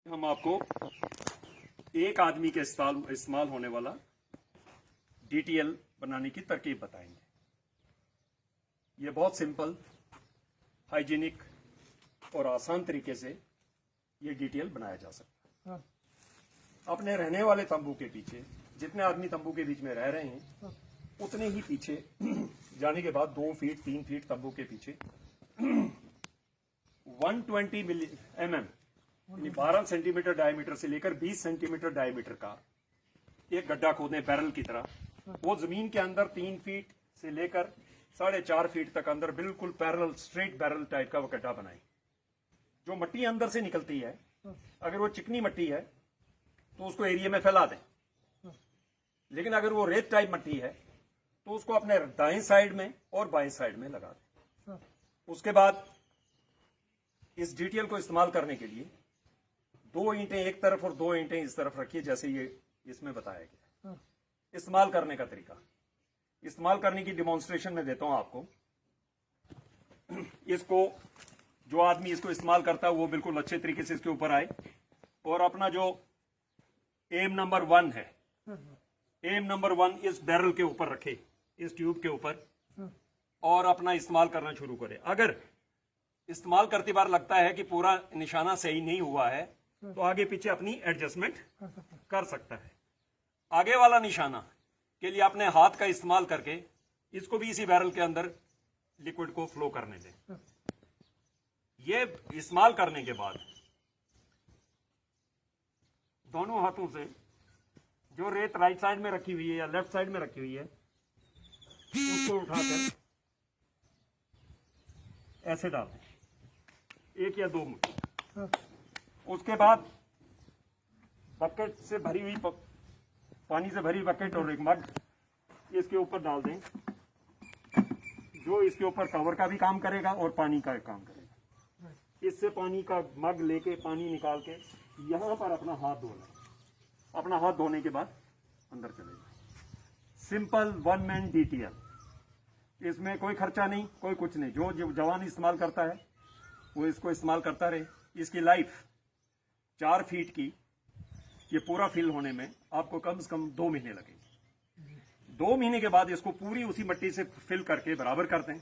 हम आपको एक आदमी के इस्तेमाल होने वाला डीटीएल बनाने की तरकीब बताएंगे। ये बहुत सिंपल, हाइजीनिक और आसान तरीके से ये डीटीएल बनाया जा सकता है। अपने रहने वाले तंबू के पीछे, जितने आदमी तंबू के बीच में रह रहे हैं उतने ही पीछे जाने के बाद 2 फीट 3 फीट तंबू के पीछे 120 mm यानी 12 सेंटीमीटर डायमीटर से लेकर 20 सेंटीमीटर डायमीटर का एक गड्ढा खोदें बैरल की तरह। वो जमीन के अंदर 3 फीट से लेकर 4.5 फीट तक अंदर बिल्कुल पैरेलल स्ट्रेट बैरल टाइप का वो गड्ढा बनाए। जो मट्टी अंदर से निकलती है, अगर वो चिकनी मट्टी है तो उसको एरिया में फैला दें, लेकिन अगर वो रेत टाइप मट्टी है तो उसको अपने दाएं साइड में और बाएं साइड में लगा दें। उसके बाद इस डीटीएल को इस्तेमाल करने के लिए 2 ईंटें एक तरफ और 2 ईंटें इस तरफ रखिए, जैसे ये इसमें बताया गया। इस्तेमाल करने का तरीका, इस्तेमाल करने की डिमॉन्स्ट्रेशन में देता हूं आपको। इसको जो आदमी इसको इस्तेमाल करता है वो बिल्कुल अच्छे तरीके से इसके ऊपर आए और अपना जो एम नंबर 1 है, एम नंबर 1 इस बैरल के ऊपर रखे, इस ट्यूब के ऊपर, और अपना इस्तेमाल करना शुरू करे। अगर इस्तेमाल करते बार लगता है कि पूरा निशाना सही नहीं हुआ है तो आगे पीछे अपनी एडजस्टमेंट कर सकता है। आगे वाला निशाना के लिए अपने हाथ का इस्तेमाल करके इसको भी इसी बैरल के अंदर लिक्विड को फ्लो करने दें। ये इस्तेमाल करने के बाद दोनों हाथों से जो रेत राइट साइड में रखी हुई है या लेफ्ट साइड में रखी हुई है उसको उठाकर ऐसे डाल दें, 1 या 2 मुट्ठी। उसके बाद बकेट से भरी हुई पानी से भरी बकेट और एक मग इसके ऊपर डाल दें, जो इसके ऊपर कवर का भी काम करेगा और पानी का काम करेगा। इससे पानी का मग लेके पानी निकाल के यहां पर अपना हाथ धोना। अपना हाथ धोने के बाद अंदर चले जाए। Simple 1 man DTL. इसमें कोई खर्चा नहीं, कोई कुछ नहीं। जो जवान इस्तेमाल करता है वो इसको इस्तेमाल करता रहे। इसकी लाइफ 4 फीट की, ये पूरा फिल होने में आपको कम से कम 2 महीने लगेंगे। 2 महीने के बाद इसको पूरी उसी मट्टी से फिल करके बराबर कर दें।